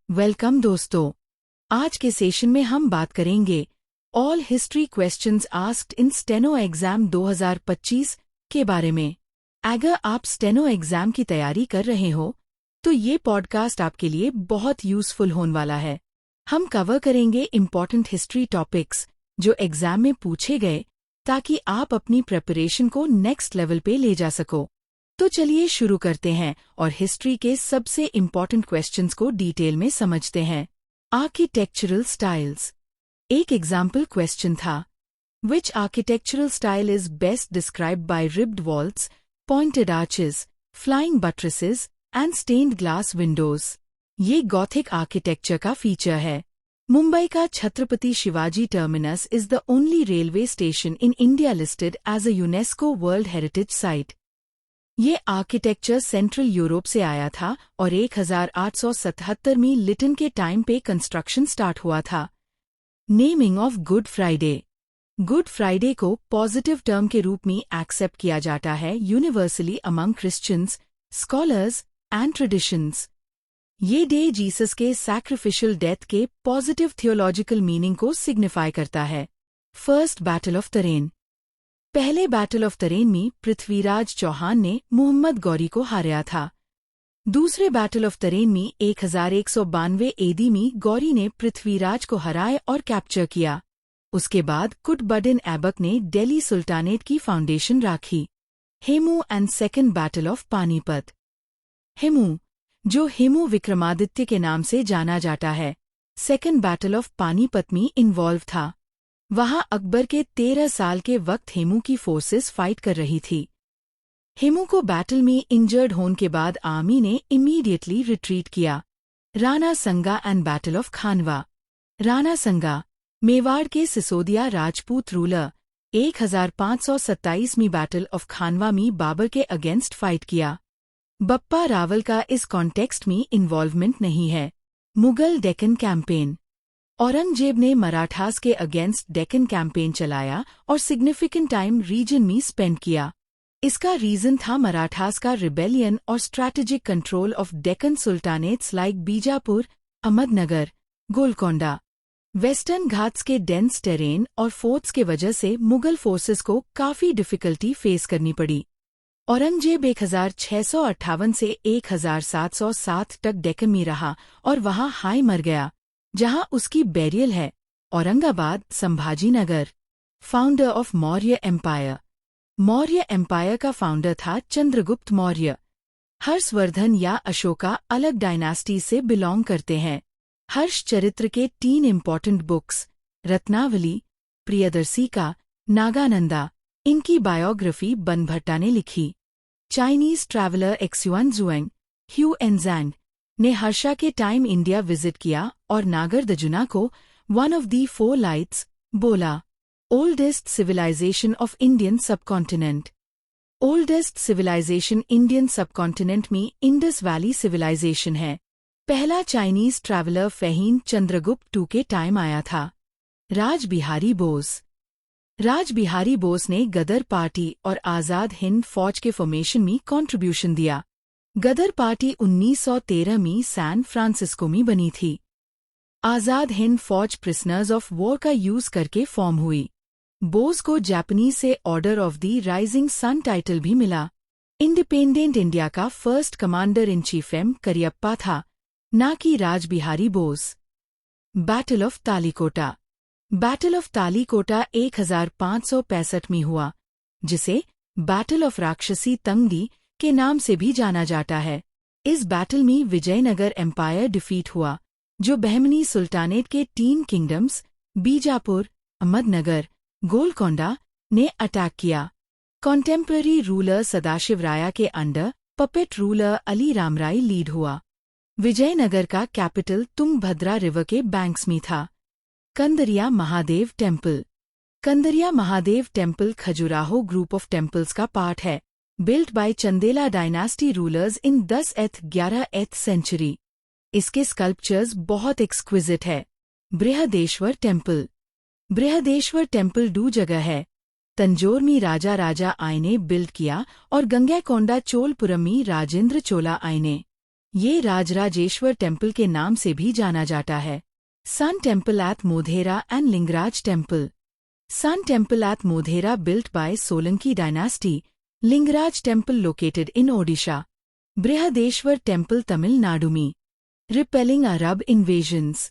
Welcome दोस्तों। आज के सेशन में हम बात करेंगे all history questions asked in steno exam 2025 के बारे में। अगर आप स्टेनो एग्जाम की तैयारी कर रहे हो तो ये पॉडकास्ट आपके लिए बहुत यूजफुल होने वाला है। हम कवर करेंगे इम्पॉर्टेंट हिस्ट्री टॉपिक्स जो एग्जाम में पूछे गए ताकि आप अपनी प्रिपरेशन को नेक्स्ट लेवल पे ले जा सको। तो चलिए शुरू करते हैं और हिस्ट्री के सबसे इम्पॉर्टेंट क्वेश्चंस को डिटेल में समझते हैं। Architectural styles. एक एग्जाम्पल क्वेश्चन था, which architectural style is best described by ribbed walls, pointed arches, flying buttresses and stained glass windows. ये गॉथिक आर्किटेक्चर का फीचर है। मुंबई का Chhatrapati Shivaji Terminus is the only railway station in India listed as a UNESCO world heritage site. ये architecture central Europe से आया था और 1877 में लिटन के टाइम पे कंस्ट्रक्शन स्टार्ट हुआ था। Naming of good Friday. Good Friday को पॉजिटिव टर्म के रूप में एक्सेप्ट किया जाता है universally among Christians, scholars and traditions. ये डे जीसस के सैक्रिफिशियल डेथ के पॉजिटिव थियोलॉजिकल मीनिंग को सिग्निफाई करता है। फर्स्ट बैटल ऑफ तरेन। पहले बैटल ऑफ तरेन में पृथ्वीराज चौहान ने मोहम्मद गौरी को हारा था। दूसरे बैटल ऑफ तरेन में 1192 एडी में गौरी ने पृथ्वीराज को हराया और कैप्चर किया। उसके बाद कुतुबुद्दीन ऐबक ने दिल्ली सुल्तानेट की फाउंडेशन रखी। Hemu and second battle of Panipat. Hemu, जो हेमू विक्रमादित्य के नाम से जाना जाता है, सेकेंड बैटल ऑफ पानीपत में इन्वॉल्व था। वहां अकबर के 13 साल के वक्त हेमू की फोर्सेस फाइट कर रही थी। हेमू को बैटल में इंजर्ड होने के बाद आर्मी ने इमीडिएटली रिट्रीट किया। राणा संगा एंड बैटल ऑफ खानवा। राणा संगा, मेवाड़ के सिसोदिया राजपूत रूलर, 1527 में बैटल ऑफ खानवा में बाबर के अगेंस्ट फाइट किया। बप्पा रावल का इस कॉन्टेक्स्ट में इन्वॉल्वमेंट नहीं है। मुगल डेक्कन कैंपेन। औरंगजेब ने मराठास के अगेंस्ट डेक्कन कैंपेन चलाया और सिग्निफिकेंट टाइम रीजन में स्पेंड किया। इसका रीजन था मराठास का रिबेलियन और strategic control of Deccan sultanates like Bijapur, Ahmednagar, Golconda. Western Ghats के डेंस टेरेन और फोर्ट्स के वजह से मुगल फोर्सेस को काफी डिफिकल्टी फेस करनी पड़ी। औरंगजेब 1658 से 1707 तक डेक्कन में रहा और वहां हाई मर गया, जहां उसकी बैरियल है Aurangabad, Sambhajinagar. Founder of Maurya empire. Maurya empire का फाउंडर था चंद्रगुप्त मौर्य। हर्षवर्धन या अशोका अलग डायनास्टी से बिलोंग करते हैं। हर्ष चरित्र के 3 इम्पॉर्टेंट बुक्स, रत्नावली, प्रियदर्शिका, नागानंदा, इनकी बायोग्राफी बनभट्टा ने लिखी। चाइनीज ट्रैवलर एक्सुआनजुएंग, ह्यू एनजैंग ने हर्षा के टाइम इंडिया विजिट किया और नागार्जुना को वन ऑफ दी 4 लाइट्स बोला। Oldest civilization of Indian subcontinent. Oldest civilization Indian subcontinent में इंडस वैली सिविलाइजेशन है। पहला Chinese traveller Fahien Chandragupta II के टाइम आया था। राजबिहारी बोस। राजबिहारी बोस ने गदर पार्टी और आजाद हिंद फौज के फॉर्मेशन में कंट्रीब्यूशन दिया। गदर पार्टी 1913 में सैन फ्रांसिस्को में बनी थी। Azad Hind Fauj prisoners of war का यूज करके फॉर्म हुई। बोस को जापानीज से order of the rising sun title भी मिला। इंडिपेंडेंट इंडिया का first commander in chief M Cariappa था, न कि Rajbihari Bose. Battle of Talikota. Battle of Talikota 1565 में हुआ, जिसे बैटल ऑफ राक्षसी तंगडी के नाम से भी जाना जाता है। इस बैटल में विजयनगर एम्पायर डिफीट हुआ, जो बहमनी सुल्तानेट के 3 किंगडम्स बीजापुर, अहमदनगर, गोलकोंडा ने अटैक किया। कॉन्टेम्पररी रूलर सदाशिव राया के under puppet ruler Ali Ramaraya lead हुआ। विजयनगर का कैपिटल तुंगभद्रा रिवर के बैंक्स में था। Kandariya Mahadev temple. Kandariya Mahadev temple Khajuraho group of temples का पार्ट है, built by Chandela dynasty rulers in 10th-11th century. इसके स्कल्पचर्स बहुत एक्सक्विजिट है। बृहदेश्वर टेम्पल। बृहदेश्वर टेम्पल 2 जगह है। तंजौर में राजा आय ने बिल्ड किया और गंगैकोंडा चोलपुरम में राजेंद्र चोला आय ने। ये राजराजेश्वर टेम्पल के नाम से भी जाना जाता है। Sun temple at Modhera and Lingaraj temple. Sun Temple at Modhera built by Solanki dynasty, Lingaraj Temple located in Odisha. Brihadeshwar Temple Tamil Nadu में. Repelling Arab invasions.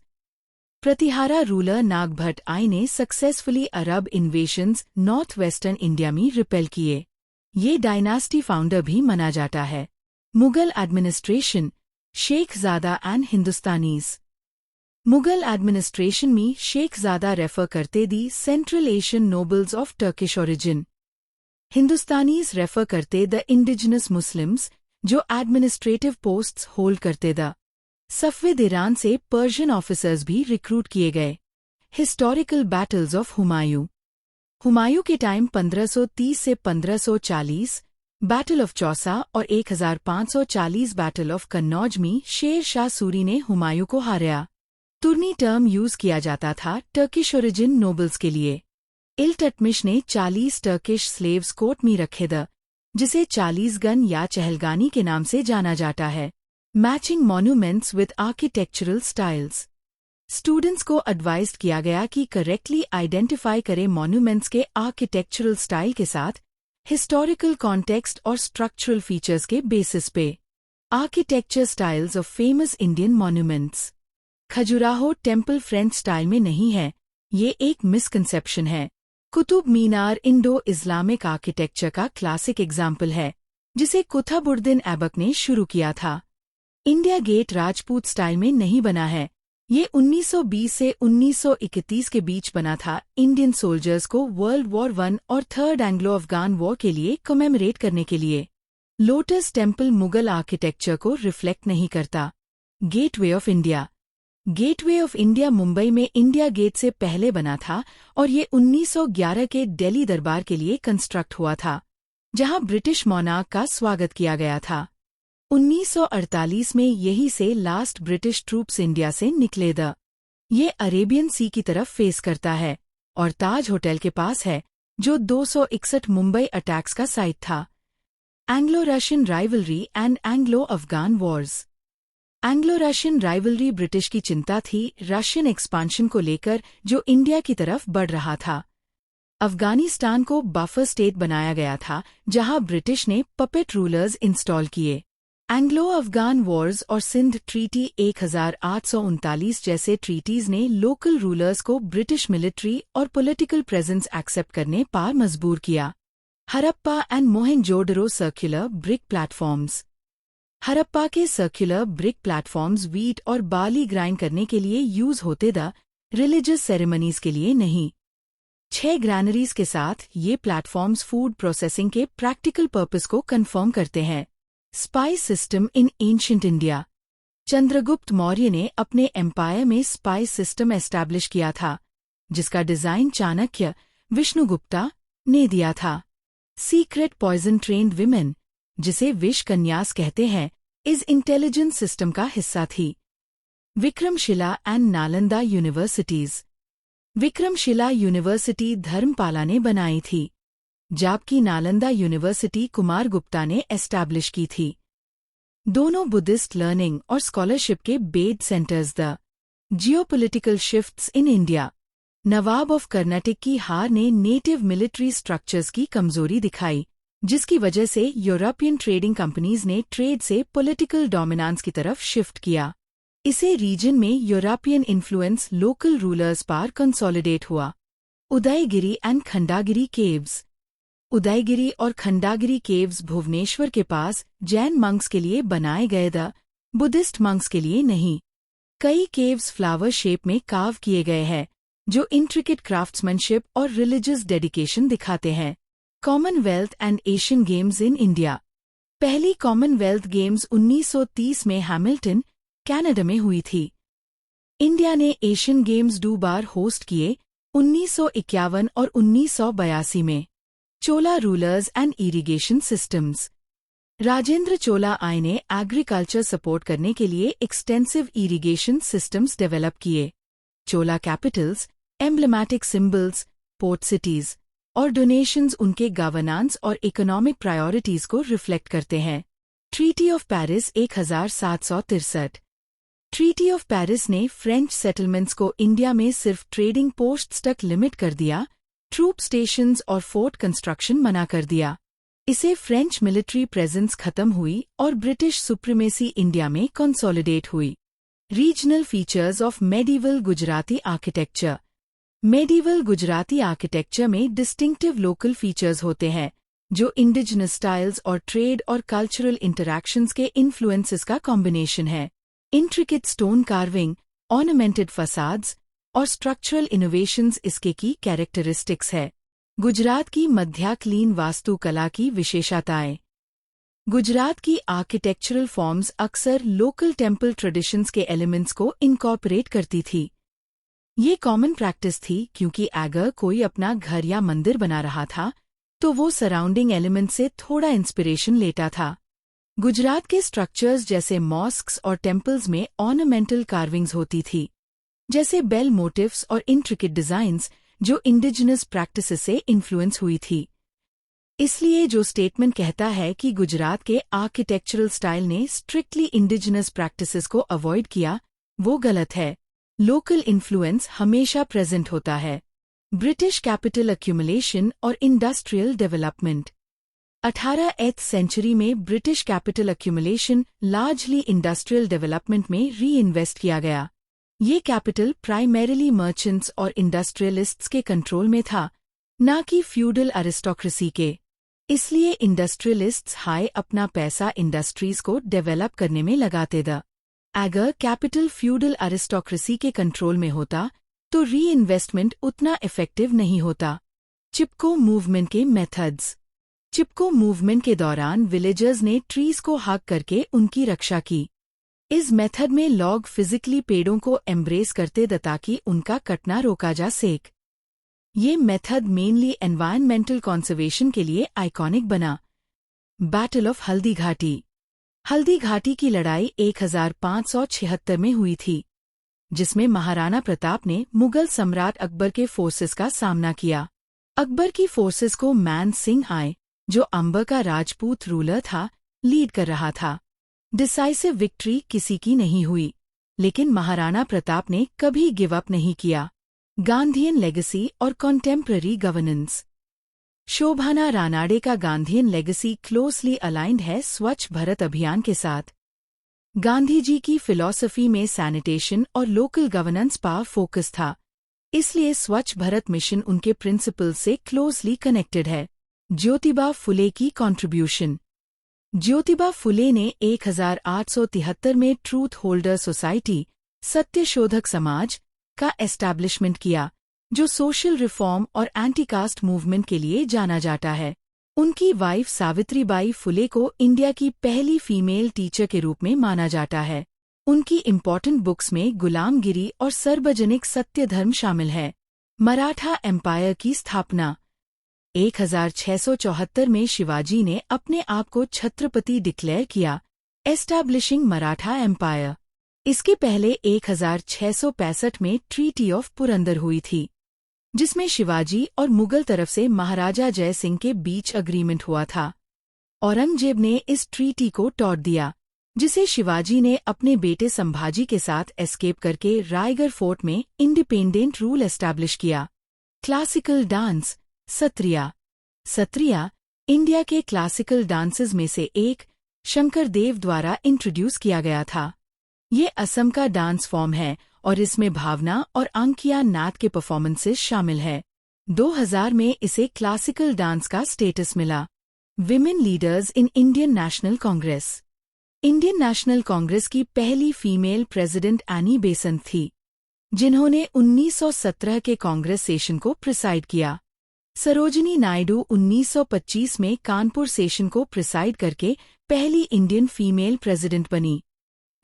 Pratihara ruler Nagbhat I ने successfully Arab invasions northwestern India में repel किए. ये dynasty founder भी माना जाता है. Mughal administration, Shaikhzada and Hindustanis. Mughal administration में शेखजादा रेफर करते the central Asian nobles of Turkish origin. Hindustanis refer करते द इंडिजिनस मुस्लिम्स जो एडमिनिस्ट्रेटिव पोस्ट्स होल्ड करते द. सफविद ईरान से पर्शियन ऑफिसर्स भी रिक्रूट किए गए. Historical battles of Humayun. Humayun के टाइम 1530 से 1540, बैटल ऑफ चौसा और 1540 बैटल ऑफ कन्नौज में शेर शाह सूरी ने हुमायूं को हारा. तुर्नी टर्म यूज किया जाता था टर्किश ओरिजिन नोबल्स के लिए. इल्तुतमिश ने 40 टर्किश स्लेव्स कोर्ट में रखे द, जिसे 40 गन या चहलगानी के नाम से जाना जाता है. Matching monuments with architectural styles. Students को एडवाइज्ड किया गया कि करेक्टली आइडेंटिफाई करें मॉन्यूमेंट्स के आर्किटेक्चरल स्टाइल के साथ हिस्टोरिकल कॉन्टेक्स्ट और स्ट्रक्चरल फीचर्स के बेसिस पे. Architecture styles of famous Indian monuments. Khajuraho temple French style में नहीं है, ये एक मिसकंसेप्शन है. Qutub Minar Indo Islamic architecture का क्लासिक एग्जाम्पल है, जिसे कुतुबुद्दीन ऐबक ने शुरू किया था. इंडिया गेट राजपूत स्टाइल में नहीं बना है, ये 1920 से 1931 के बीच बना था इंडियन सोल्जर्स को वर्ल्ड वॉर I और थर्ड एंग्लो अफगान वॉर के लिए कमेमोरेट करने के लिए. लोटस टेम्पल मुगल आर्किटेक्चर को रिफ्लेक्ट नहीं करता. Gateway of India. Gateway of India Mumbai में इंडिया गेट से पहले बना था और ये 1911 के दिल्ली दरबार के लिए कंस्ट्रक्ट हुआ था, जहां ब्रिटिश मोनार्क का स्वागत किया गया था. 1948 में यही से लास्ट ब्रिटिश ट्रूप्स इंडिया से निकले द. ये अरेबियन सी की तरफ फेस करता है और ताज होटल के पास है, जो 261 मुंबई अटैक्स का साइट था. Anglo Russian rivalry and Anglo Afghan Wars. Anglo Russian rivalry British की चिंता थी रशियन एक्सपांशन को लेकर जो इंडिया की तरफ बढ़ रहा था. अफगानिस्तान को बफर स्टेट बनाया गया था, जहां ब्रिटिश ने पपेट रूलर्स इंस्टॉल किए. एंग्लो अफगान वॉर्स और सिंध ट्रीटी 1839 जैसे ट्रीटीज ने लोकल रूलर्स को ब्रिटिश मिलिट्री और पॉलिटिकल प्रेजेंस एक्सेप्ट करने पर मजबूर किया. Harappa and Mohenjodaro circular brick platforms. Harappa के सर्कुलर ब्रिक प्लेटफॉर्म्स वीट और बार्ली ग्राइंड करने के लिए यूज होते द, रिलीजियस सेरेमनीज के लिए नहीं. 6 ग्रैनरीज के साथ ये प्लेटफॉर्म्स फूड प्रोसेसिंग के प्रैक्टिकल पर्पस को कंफर्म करते हैं. Spice system in ancient India. Chandragupta Maurya ने अपने एम्पायर में स्पाइस सिस्टम एस्टैब्लिश किया था, जिसका डिजाइन चाणक्य विष्णुगुप्ता ने दिया था. सीक्रेट पॉइजन ट्रेन्ड विमेन, जिसे विष कन्यास कहते हैं, इस इंटेलिजेंस सिस्टम का हिस्सा थी. Vikramshila and Nalanda universities. Vikramshila university Dharmapala ने बनाई थी, जबकि नालंदा यूनिवर्सिटी कुमारगुप्ता ने एस्टैब्लिश की थी. दोनों बुद्धिस्ट लर्निंग और स्कॉलरशिप के bed centres. The geopolitical shifts in India. Nawab of Karnataka की हार ने नेटिव मिलिट्री स्ट्रक्चर्स की कमजोरी दिखाई, जिसकी वजह से यूरोपियन ट्रेडिंग कंपनीज ने ट्रेड से पॉलिटिकल डोमिनेंस की तरफ शिफ्ट किया. इसे रीजन में यूरोपियन इन्फ्लुएंस लोकल रूलर्स पर कंसोलिडेट हुआ. Udayagiri and Khandagiri caves. उदयगिरी और खंडागिरी केव्स भुवनेश्वर के पास जैन मंक्स के लिए बनाए गए द, बुद्धिस्ट मंक्स के लिए नहीं. कई केव्स फ्लावर शेप में कार्व किए गए हैं, जो इंट्रिकेट क्राफ्ट्समैनशिप और रिलीजियस डेडिकेशन दिखाते हैं. Commonwealth and Asian games in India. पहली कॉमनवेल्थ गेम्स 1930 में हैमिल्टन, कनाडा में हुई थी. इंडिया ने एशियन गेम्स 2 बार होस्ट किए, 1951 और 1982 में. Chola rulers and irrigation systems. Rajendra Chola I ने एग्रीकल्चर सपोर्ट करने के लिए एक्सटेंसिव इरिगेशन सिस्टम्स डेवलप किए. चोला कैपिटल्स, एम्ब्लेमेटिक सिंबल्स, पोर्ट सिटीज और डोनेशंस उनके गवर्नेंस और इकोनॉमिक प्रायोरिटीज को रिफ्लेक्ट करते हैं. Treaty of Paris 1763। Treaty of Paris ने फ्रेंच सेटलमेंट्स को इंडिया में सिर्फ ट्रेडिंग पोस्ट्स तक लिमिट कर दिया, ट्रूप स्टेशंस और फोर्ट कंस्ट्रक्शन मना कर दिया। इससे फ्रेंच मिलिट्री प्रेजेंस खत्म हुई और ब्रिटिश सुप्रीमेसी इंडिया में कंसोलिडेट हुई। Regional features of medieval Gujarati architecture. Medieval Gujarati architecture में डिस्टिंक्टिव लोकल फीचर्स होते हैं, जो इंडिजिनस स्टाइल्स और ट्रेड और कल्चरल इंटरैक्शंस के इन्फ्लुएंसेस का कॉम्बिनेशन है। Intricate stone carving, ornamented facades और स्ट्रक्चरल इनोवेशंस इसके की कैरेक्टरिस्टिक्स है। गुजरात की मध्याकालीन वास्तुकला की विशेषताएं। गुजरात की आर्किटेक्चरल फॉर्म्स अक्सर लोकल टेम्पल ट्रेडिशंस के एलिमेंट्स को इनकॉर्पोरेट करती थी। ये कॉमन प्रैक्टिस थी क्योंकि अगर कोई अपना घर या मंदिर बना रहा था तो वो सराउंडिंग एलिमेंट से थोड़ा इंस्पिरेशन लेता था। गुजरात के स्ट्रक्चर्स जैसे मॉस्क्स और टेम्पल्स में ऑर्नामेंटल कार्विंग्स होती थी, जैसे बेल मोटिव्स और इंट्रिकेट डिजाइन्स जो इंडिजिनस प्रैक्टिसेस से इन्फ्लुएंस हुई थी। इसलिए जो स्टेटमेंट कहता है कि गुजरात के आर्किटेक्चरल स्टाइल ने स्ट्रिक्टली इंडिजिनस प्रैक्टिसेस को अवॉइड किया, वो गलत है। लोकल इन्फ्लुएंस हमेशा प्रेजेंट होता है। ब्रिटिश कैपिटल एक्यूमुलेशन और इंडस्ट्रियल डेवलपमेंट। 18th सेंचुरी में British capital accumulation largely industrial development में री इन्वेस्ट किया गया। ये कैपिटल प्राइमरीली मर्चेंट्स और इंडस्ट्रियलिस्ट्स के कंट्रोल में था, न कि फ्यूडल अरिस्टोक्रेसी के। इसलिए इंडस्ट्रियलिस्ट्स अपना पैसा इंडस्ट्रीज को डेवलप करने में लगाते थे। अगर कैपिटल फ्यूडल अरिस्टोक्रेसी के कंट्रोल में होता तो री इन्वेस्टमेंट उतना इफेक्टिव नहीं होता। चिपको मूवमेंट के मेथड्स। चिपको मूवमेंट के दौरान विलेजर्स ने ट्रीज को हग करके उनकी रक्षा की। इस मेथड में लोग फिजिकली पेड़ों को एम्ब्रेस करते थे ताकि उनका कटना रोका जा सके। ये मेथड मेनली एनवायरमेंटल कंजर्वेशन के लिए आइकॉनिक बना। Battle of Haldi Ghati. हल्दी घाटी की लड़ाई 1576 में हुई थी, जिसमें महाराणा प्रताप ने मुगल सम्राट अकबर के फोर्सेस का सामना किया। अकबर की फोर्सेस को मान सिंह जो अंबर का राजपूत रूलर था, लीड कर रहा था। डिसाइसिव विक्ट्री किसी की नहीं हुई, लेकिन महाराणा प्रताप ने कभी गिव अप नहीं किया। गांधीयन लेगेसी और कॉन्टेम्पररी गवर्नेंस। शोभाना रानाडे का गांधीयन लेगेसी क्लोजली अलाइंड है स्वच्छ भारत अभियान के साथ। गांधी जी की फिलॉसफी में सैनिटेशन और लोकल गवर्नेंस पर फोकस था, इसलिए स्वच्छ भारत मिशन उनके प्रिंसिपल से क्लोजली कनेक्टेड है। ज्योतिबा फुले की कंट्रीब्यूशन। ज्योतिबा फुले ने 1873 में truth holder society, Satyashodhak Samaj, का एस्टैब्लिशमेंट किया, जो सोशल रिफॉर्म और एंटी कास्ट मूवमेंट के लिए जाना जाता है। उनकी वाइफ सावित्रीबाई फुले को इंडिया की पहली फीमेल टीचर के रूप में माना जाता है। उनकी इम्पॉर्टेंट बुक्स में गुलामगिरी और सार्वजनिक सत्य धर्म शामिल है। मराठा एम्पायर की स्थापना। 1674 में शिवाजी ने अपने आप को छत्रपति डिक्लेयर किया, एस्टैब्लिशिंग मराठा एम्पायर। इसके पहले 1665 में ट्रीटी ऑफ पुरंदर हुई थी, जिसमें शिवाजी और मुगल तरफ से महाराजा जय सिंह के बीच अग्रीमेंट हुआ था। औरंगजेब ने इस ट्रीटी को तोड़ दिया, जिसे शिवाजी ने अपने बेटे संभाजी के साथ एस्केप करके रायगढ़ फोर्ट में इंडिपेंडेंट रूल एस्टैब्लिश किया। Classical dance. Sattriya. Sattriya India के क्लासिकल डांसेस में से एक शंकर देव द्वारा इंट्रोड्यूस किया गया था। ये असम का डांस फॉर्म है और इसमें भावना और अंकिया नाद के परफॉर्मेंसेस शामिल है। 2000 में इसे क्लासिकल डांस का स्टेटस मिला। Women leaders in Indian national Congress. Indian national Congress की पहली फीमेल प्रेसिडेंट एनी बेसेंट थी, जिन्होंने 1917 के कांग्रेस सेशन को प्रिसाइड किया। सरोजिनी नायडू 1925 में कानपुर सेशन को प्रिसाइड करके पहली इंडियन फीमेल प्रेसिडेंट बनी।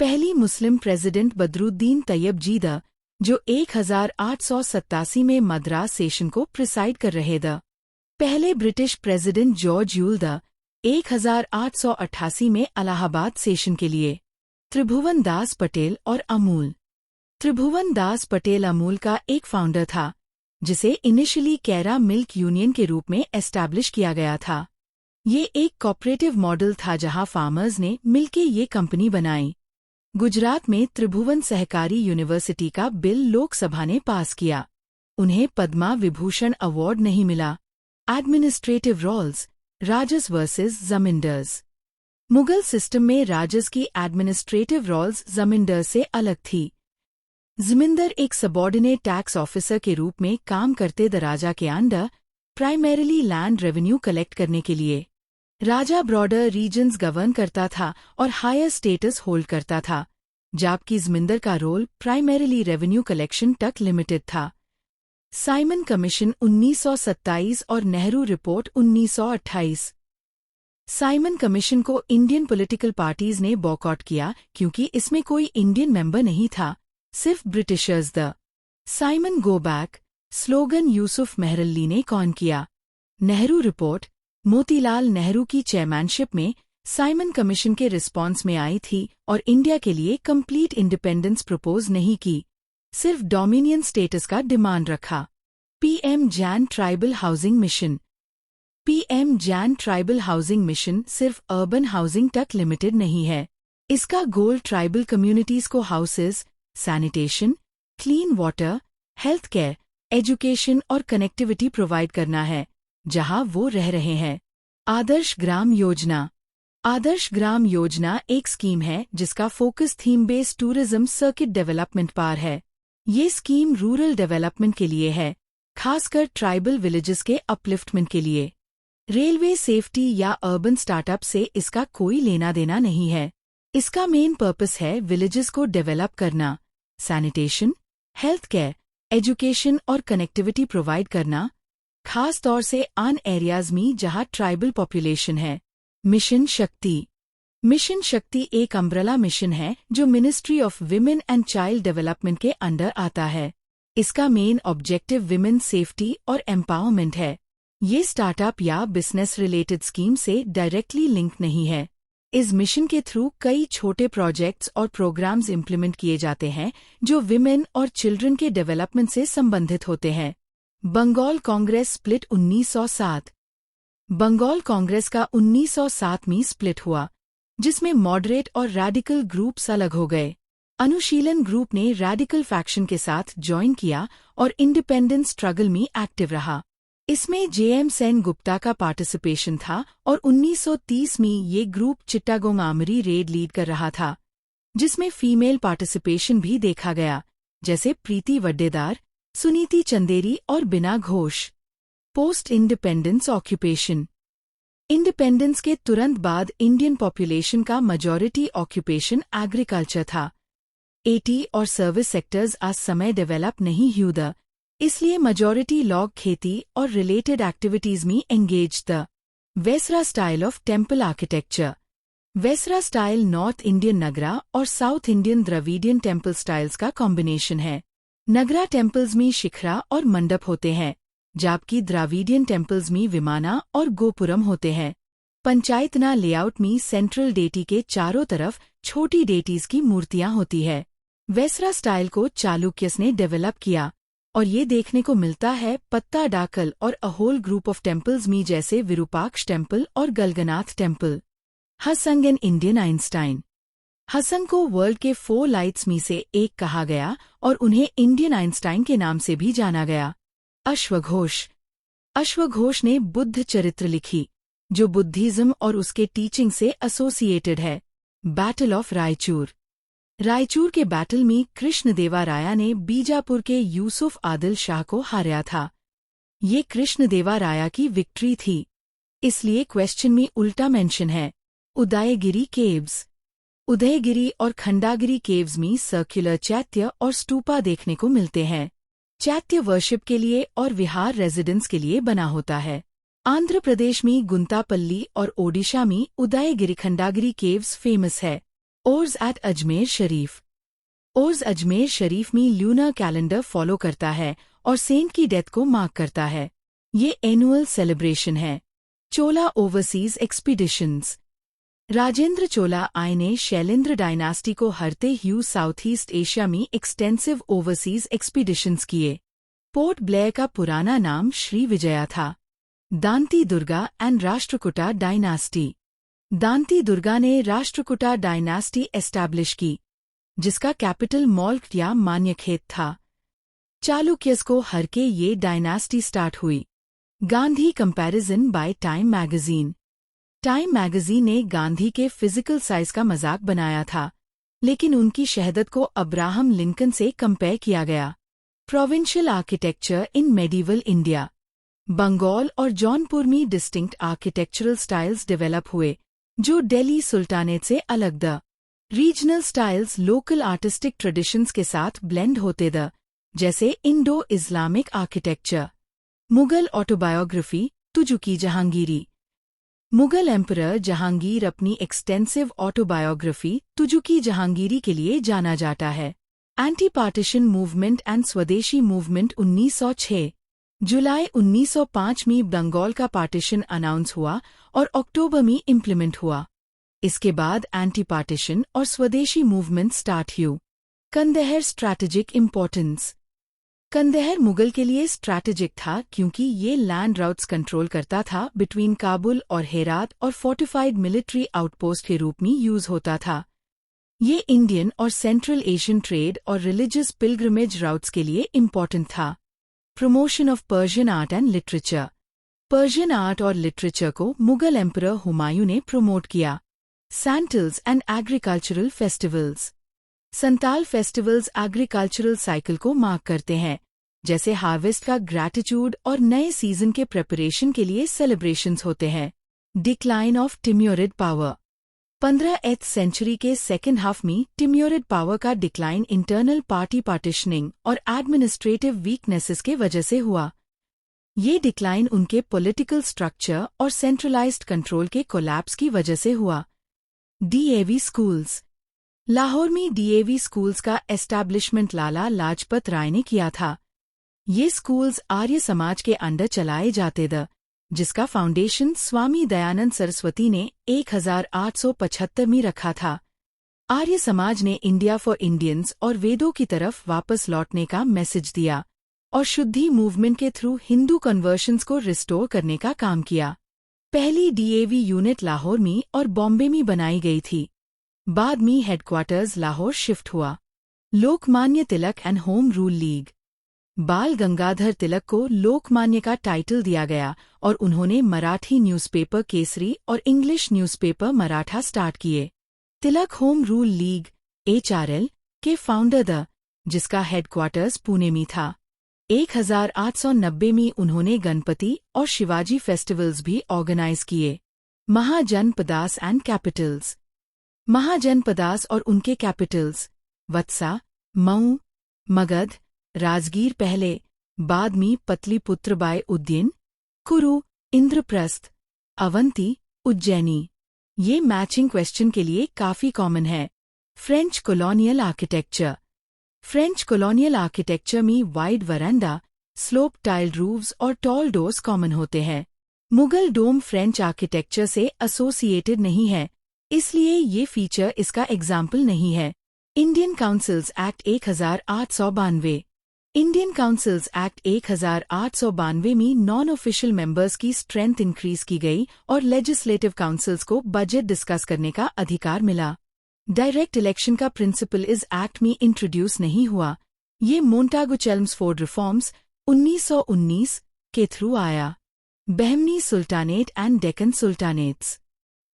पहली मुस्लिम प्रेसिडेंट बदरुद्दीन तैयब जीदा, जो 1887 में मद्रास सेशन को प्रिसाइड कर रहे थे। पहले ब्रिटिश प्रेसिडेंट जॉर्ज यूल्दा 1888 में इलाहाबाद सेशन के लिए। त्रिभुवन दास पटेल और अमूल। त्रिभुवन दास पटेल अमूल का एक फाउंडर था, जिसे इनिशियली कैरा मिल्क यूनियन के रूप में एस्टैब्लिश किया गया था। ये एक कॉपरेटिव मॉडल था जहां फार्मर्स ने मिलके ये कंपनी बनाई। गुजरात में त्रिभुवन सहकारी यूनिवर्सिटी का बिल लोकसभा ने पास किया। उन्हें पद्मा विभूषण अवार्ड नहीं मिला। एडमिनिस्ट्रेटिव रोल्स, राजस वर्सेस जमींदार्स। मुगल सिस्टम में राजस की एडमिनिस्ट्रेटिव रोल्स जमींदार से अलग थी। जमींदार एक सबॉर्डिनेट टैक्स ऑफिसर के रूप में काम करते द राजा के under, primarily land revenue collect करने के लिए। राजा ब्रॉडर रीजन्स गवर्न करता था और हायर स्टेटस होल्ड करता था, जबकि जमींदार का रोल प्राइमरीली रेवेन्यू कलेक्शन तक लिमिटेड था। साइमन कमीशन 1927 और नेहरू रिपोर्ट 1928। साइमन कमीशन को इंडियन पॉलिटिकल पार्टीज ने बॉयकॉट किया क्योंकि इसमें कोई इंडियन मेंबर नहीं था, सिर्फ Britishers. The Simon go back slogan Yusuf Meherally ने कॉइन किया। नेहरू रिपोर्ट मोतीलाल नेहरू की चेयरमैनशिप में साइमन कमीशन के रिस्पॉन्स में आई थी और इंडिया के लिए कंप्लीट इंडिपेंडेंस प्रपोज नहीं की, सिर्फ डोमिनियन स्टेटस का डिमांड रखा। PM Jain tribal housing mission. PM Jain tribal housing mission सिर्फ अर्बन हाउसिंग तक लिमिटेड नहीं है। इसका गोल ट्राइबल कम्युनिटीज को houses, sanitation, clean water, health care, education और कनेक्टिविटी प्रोवाइड करना है जहां वो रह रहे हैं। आदर्श ग्राम योजना। आदर्श ग्राम योजना एक स्कीम है जिसका focus theme based tourism circuit development पर है। ये स्कीम रूरल डेवलपमेंट के लिए है, खासकर ट्राइबल विलेजेस के अपलिफ्टमेंट के लिए। रेलवे सेफ्टी या अर्बन स्टार्टअप से इसका कोई लेना देना नहीं है। इसका मेन पर्पस है विलेजेस को डेवलप करना, सैनिटेशन, हेल्थ केयर, एजुकेशन और कनेक्टिविटी प्रोवाइड करना, खास तौर से आन एरियाज में जहां ट्राइबल पॉपुलेशन है। मिशन शक्ति। मिशन शक्ति एक अम्ब्रेला मिशन है जो ministry of women and child development के अंडर आता है। इसका मेन ऑब्जेक्टिव विमेन सेफ्टी और एम्पावरमेंट है। ये स्टार्टअप या बिजनेस रिलेटेड स्कीम से डायरेक्टली लिंक नहीं है। इस मिशन के थ्रू कई छोटे प्रोजेक्ट्स और प्रोग्राम्स इम्प्लीमेंट किए जाते हैं जो विमेन और चिल्ड्रन के डेवलपमेंट से संबंधित होते हैं। बंगाल कांग्रेस स्प्लिट 1907। बंगाल कांग्रेस का 1907 में स्प्लिट हुआ, जिसमें मॉडरेट और रैडिकल ग्रुप्स अलग हो गए। अनुशीलन ग्रुप ने रैडिकल फैक्शन के साथ ज्वाइन किया और इंडिपेंडेंस स्ट्रगल में एक्टिव रहा। इसमें जेएम सेन गुप्ता का पार्टिसिपेशन था और 1930 में ये group Chittagong armoury raid lead कर रहा था, जिसमें फीमेल पार्टिसिपेशन भी देखा गया, जैसे प्रीति वड्डेदार, सुनीति चंदेरी और बिना Ghosh. Post independence occupation. Independence के तुरंत बाद इंडियन पॉपुलेशन का मेजॉरिटी ऑक्यूपेशन एग्रीकल्चर था। एटी और सर्विस सेक्टर्स आज समय डेवलप नहीं हुए, इसलिए मेजॉरिटी लोग खेती और रिलेटेड एक्टिविटीज में एंगेज थे। Vesara style of temple architecture. Vesara style north Indian Nagara और south Indian Dravidian temple styles का कॉम्बिनेशन है। नगरा टेम्पल्स में शिखरा और मंडप होते हैं, जबकि द्राविडियन टेम्पल्स में विमाना और गोपुरम होते हैं। पंचायतना लेआउट में सेंट्रल डेटी के चारों तरफ छोटी डेटीज की मूर्तियां होती है। वेसरा स्टाइल को चालुक्यस ने डेवलप किया और ये देखने को मिलता है पत्ता डाकल और अहोल ग्रुप ऑफ टेम्पल्स में जैसे विरूपाक्ष टेम्पल और गलगनाथ टेम्पल। हसंग एंड इंडियन आइंस्टाइन। हसंग को वर्ल्ड के 4 लाइट्स में से एक कहा गया और उन्हें इंडियन आइंस्टाइन के नाम से भी जाना गया। अश्वघोष। अश्वघोष ने बुद्ध चरित्र लिखी, जो बुद्धिज्म और उसके टीचिंग से एसोसिएटेड है। Battle of Raichur. रायचूर के बैटल में कृष्णदेवराया ने बीजापुर के यूसुफ आदिल शाह को हारा था। ये कृष्णदेवराया की विक्ट्री थी, इसलिए क्वेश्चन में उल्टा मेंशन है। उदयगिरी केव्स। उदयगिरी और खंडागिरी केव्स में सर्कुलर चैत्य और स्तूपा देखने को मिलते हैं। चैत्य वर्शिप के लिए और विहार रेजिडेंस के लिए बना होता है। आंध्र प्रदेश में गुंतापल्ली और ओडिशा में उदयगिरी खंडागिरी केव्स फेमस है। Ores eight Ajmer Sharif. Ores Ajmer Sharif में ल्यूनर कैलेंडर फॉलो करता है और सेंट की डेथ को मार्क करता है। ये एनुअल सेलिब्रेशन है। Chola overseas expeditions. Rajendra Chola I ने शैलेंद्र डायनास्टी को हरते हुए साउथ ईस्ट एशिया में एक्सटेंसिव ओवरसीज एक्सपीडिशंस किए। पोर्ट ब्लेयर का पुराना नाम श्री विजया था। Danti Durga and Rashtrakuta dynasty. दांती दुर्गा ने राष्ट्रकूटा डायनास्टी एस्टैब्लिश की, जिसका कैपिटल मॉल्क या मान्यखेत था। चालुक्यस को हर के ये डायनास्टी स्टार्ट हुई। Gandhi comparison by time magazine. Time magazine ने गांधी के फिजिकल साइज का मजाक बनाया था, लेकिन उनकी शहादत को अब्राहम लिंकन से कंपेयर किया गया। Provincial architecture in medieval India. Bengal और जौनपुर में डिस्टिंक्ट आर्किटेक्चरल स्टाइल्स डेवलप हुए, जो दिल्ली सुल्तानेट से अलग द regional styles local artistic traditions के साथ ब्लेंड होते द, जैसे Indo Islamic architecture. Mughal autobiography Tuzuki Jahangiri. Mughal emperor Jahangir अपनी एक्सटेंसिव ऑटोबायोग्राफी तुजुकी जहांगीरी के लिए जाना जाता है। एंटी पार्टीशन मूवमेंट एंड स्वदेशी मूवमेंट 1906। जुलाई 1905 में बंगाल का पार्टीशन अनाउंस हुआ और अक्टूबर में इम्प्लीमेंट हुआ। इसके बाद एंटी पार्टीशन और स्वदेशी मूवमेंट स्टार्ट हुई। Kandahar strategic importance. कंदहर मुगल के लिए स्ट्रैटेजिक था क्योंकि ये लैंड राउट्स कंट्रोल करता था बिटवीन काबुल और हेरात और फोर्टिफाइड मिलिट्री आउटपोस्ट के रूप में यूज होता था। ये इंडियन और सेंट्रल एशियन ट्रेड और रिलीजियस पिलग्रिमेज राउट्स के लिए इम्पोर्टेंट था। Promotion of Persian art and literature. Persian art और लिटरेचर को मुगल एम्परर हुमायूं ने प्रमोट किया। Santals and agricultural festivals. Santal festivals agricultural cycle को मार्क करते हैं, जैसे हार्वेस्ट का ग्रैटिट्यूड और नए सीजन के प्रिपरेशन के लिए सेलिब्रेशंस होते हैं। Decline of Timurid power. 15वीं सेंचुरी के सेकेंड हाफ में टिम्योरिड पावर का डिक्लाइन इंटरनल पार्टी पार्टीशनिंग और एडमिनिस्ट्रेटिव वीकनेसेस के वजह से हुआ। ये डिक्लाइन उनके पॉलिटिकल स्ट्रक्चर और सेंट्रलाइज्ड कंट्रोल के कोलैप्स की वजह से हुआ। DAV schools. लाहौर में डीएवी स्कूल्स का एस्टैब्लिशमेंट लाला लाजपत राय ने किया था। ये स्कूल्स आर्य समाज के अंडर चलाए जाते थे, जिसका फाउंडेशन स्वामी दयानंद सरस्वती ने 1875 में रखा था। आर्य समाज ने इंडिया फॉर इंडियंस और वेदों की तरफ वापस लौटने का मैसेज दिया और शुद्धि मूवमेंट के थ्रू हिंदू कन्वर्शंस को रिस्टोर करने का काम किया। पहली डीएवी यूनिट लाहौर में और बॉम्बे में बनाई गई थी। बाद में हेडक्वार्टर्स लाहौर शिफ्ट हुआ। Lokmanya Tilak and home rule league. बाल गंगाधर तिलक को लोकमान्य का टाइटल दिया गया और उन्होंने मराठी न्यूज़पेपर केसरी और इंग्लिश न्यूज़पेपर मराठा स्टार्ट किए। तिलक होम रूल लीग (HRL) के फाउंडर द, जिसका हेडक्वार्टर्स पुणे में था। 1890 में उन्होंने गणपति और शिवाजी फेस्टिवल्स भी ऑर्गेनाइज किए। Mahajanapadas and Capitals. महाजनपदास और उनके कैपिटल्स वत्सा, मऊ, मगध, राजगीर पहले, बाद में पतलीपुत्र बाय उज्जैन, कुरु, इंद्रप्रस्थ, अवंती, उज्जैनी। ये मैचिंग क्वेश्चन के लिए काफी कॉमन है। French colonial architecture. French colonial architecture में वाइड वरांडा, स्लोप टाइल्ड रूफ्स और टॉल डोर्स कॉमन होते हैं। मुगल डोम फ्रेंच आर्किटेक्चर से एसोसिएटेड नहीं है, इसलिए ये फीचर इसका एग्जाम्पल नहीं है। Indian councils act 1892। Indian councils act 1892 में नॉन ऑफिशियल मेंबर्स की स्ट्रेंथ इंक्रीज की गई और लेजिस्लेटिव काउंसिल्स को बजट डिस्कस करने का अधिकार मिला। डायरेक्ट इलेक्शन का प्रिंसिपल इस एक्ट में इंट्रोड्यूस नहीं हुआ। ये मोंटागो चेल्म्सफोर्ड रिफॉर्म्स 1919 के थ्रू आया। Bahmani sultanate and Deccan sultanates.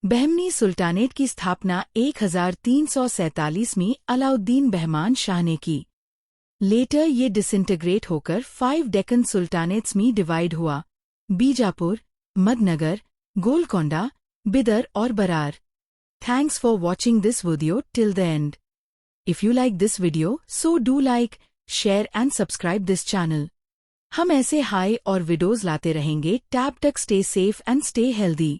Bahmani sultanate की स्थापना 1347 में अलाउद्दीन बहमान शाह ने की। लेटर ये डिसइंटीग्रेट होकर 5 डेक्कन सुल्तानेट्स में डिवाइड हुआ: बीजापुर, मदनगर, गोलकोंडा, बिदर और Brar. Thanks for watching this video till the end. If you like this video, so do like, share and subscribe this channel. हम ऐसे हाई और वीडियोस लाते रहेंगे। टैब तक stay safe and stay healthy.